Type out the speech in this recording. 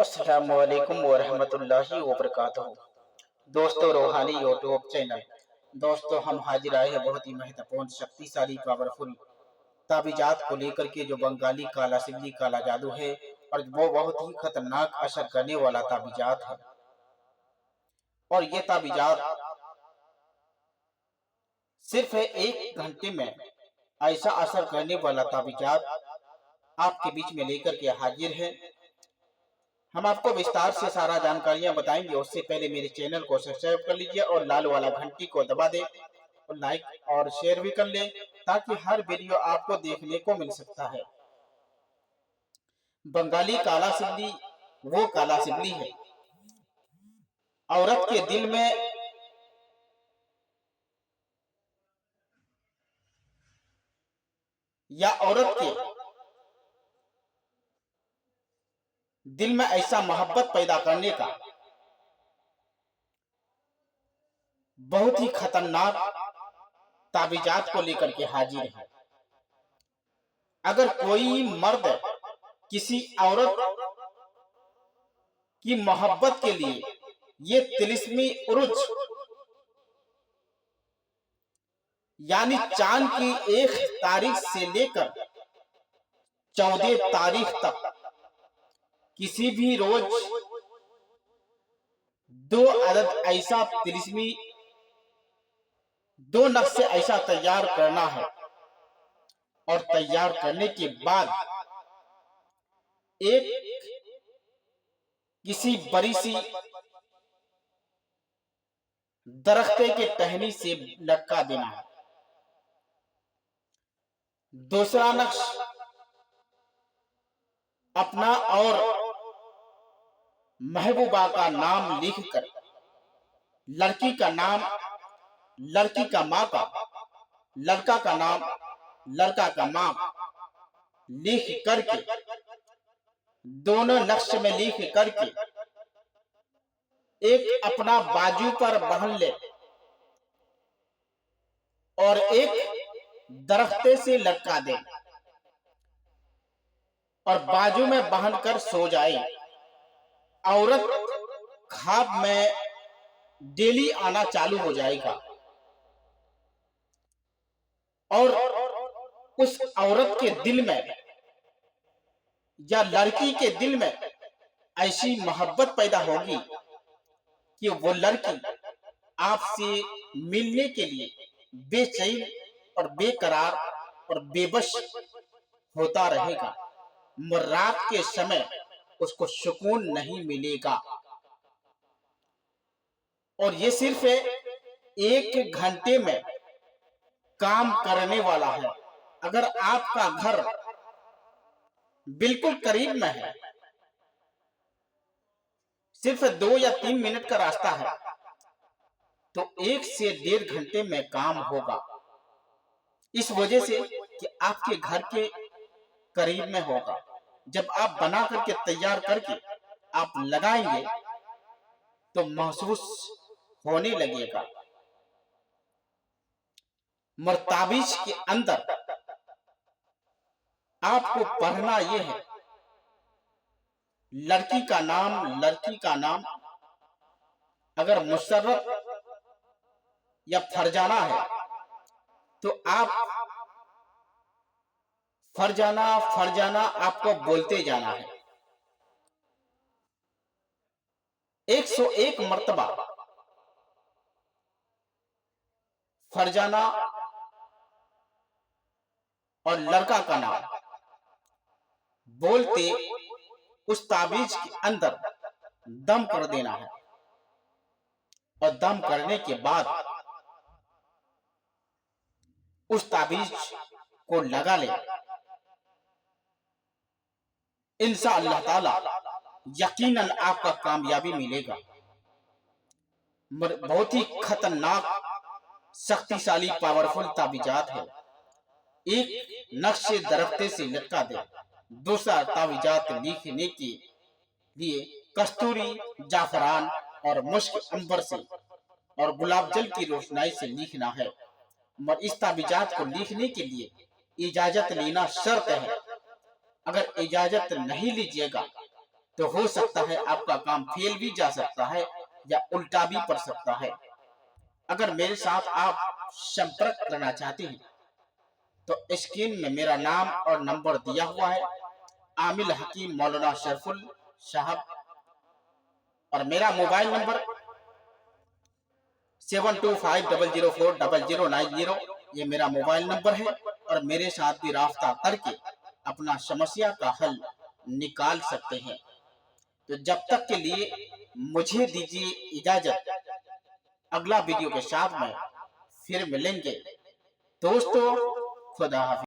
अस्सलामुअलैकुम वरहमतुल्लाहि वबरकातुहू। दोस्तों, रूहानी यूट्यूब चैनल। दोस्तों, हम हाजिर आए हैं बहुत ही महत्वपूर्ण, शक्तिशाली, पावरफुल ताबीजात को लेकर के, जो बंगाली काला सिल्ली काला जादू है और वो बहुत ही खतरनाक असर करने वाला ताबीजात है। और ये ताबीजात सिर्फ है 1 घंटे में ऐसा असर करने वाला ताबीजात आपके बीच में लेकर के हाजिर है। हम आपको विस्तार से सारा जानकारियां बताएंगे। उससे पहले मेरे चैनल को सब्सक्राइब कर लीजिए और लाल वाला घंटी को दबा दें और लाइक और शेयर भी कर लें, ताकि हर वीडियो आपको देखने को मिल सकता है। बंगाली काला सिल्ली वो काला सिल्ली है औरत के दिल में या औरत के दिल में ऐसा मोहब्बत पैदा करने का बहुत ही खतरनाक ताबीजात को लेकर के हाजिर है। अगर कोई मर्द किसी औरत की मोहब्बत के लिए ये तिलिस्मी उर्ज यानी चांद की 1 तारीख से लेकर 14 तारीख तक किसी भी रोज 2 अदद ऐसा तिलिस्मी 2 नक्शे ऐसा तैयार करना है। और तैयार करने के बाद एक किसी बड़ी सी दरख्ते के टहनी से लटका देना है। दूसरा नक्श अपना और महबूबा का नाम लिखकर, लड़की का नाम लड़की का माँ का, लड़का का नाम लड़का का माँ लिख करके, दोनों नक्श में लिख करके एक अपना बाजू पर बांध ले और एक दरख्ते से लटका दे और बाजू में बांधकर सो जाए। औरत ख्वाब में डेली आना चालू हो जाएगा और उस औरत के दिल में या लड़की के दिल में ऐसी मोहब्बत पैदा होगी कि वो लड़की आपसे मिलने के लिए बेचैन और बेकरार और बेबस होता रहेगा। रात के समय उसको सुकून नहीं मिलेगा। और ये सिर्फ 1 घंटे में काम करने वाला है। अगर आपका घर बिल्कुल करीब में है, सिर्फ 2 या 3 मिनट का रास्ता है, तो 1 से 1.5 घंटे में काम होगा। इस वजह से कि आपके घर के करीब में होगा। जब आप बना करके तैयार करके आप लगाएंगे तो महसूस होने लगेगा। ताबीज के अंदर आपको पढ़ना यह है, लड़की का नाम अगर मुशर्रफ या फरजाना है तो आप फरजाना आपको बोलते जाना है 101 मर्तबा। फरजाना और लड़का का नाम बोलते उस ताबीज के अंदर दम कर देना है और दम करने के बाद उस ताबीज को लगा ले। इंशाअल्लाह ताला यकीनन आपका कामयाबी मिलेगा। बहुत ही खतरनाक, शक्तिशाली, पावरफुल ताबीजात है। एक नक्शे दरख्ते से लटका दे। दूसरा ताबीजात लिखने के लिए कस्तूरी, जाफरान और मुश्क अंबर से और गुलाब जल की रोशनाई से लिखना है। और इस ताबीजात को लिखने के लिए इजाजत लेना शर्त है। अगर इजाजत नहीं लीजिएगा तो हो सकता है आपका काम फेल भी जा सकता है या उल्टा भी पड़ सकता है। अगर मेरे साथ आप संपर्क करना चाहते हैं तो स्क्रीन में मेरा नाम और नंबर दिया हुआ है, आमिल हकीम मौलाना शरफुल साहब, और मेरा मोबाइल नंबर 7250040090, ये मेरा मोबाइल नंबर है। और मेरे साथ भी राब्ता करके अपना समस्या का हल निकाल सकते हैं। तो जब तक के लिए मुझे दीजिए इजाजत, अगला वीडियो के साथ में फिर मिलेंगे दोस्तों। खुदा हाफिज।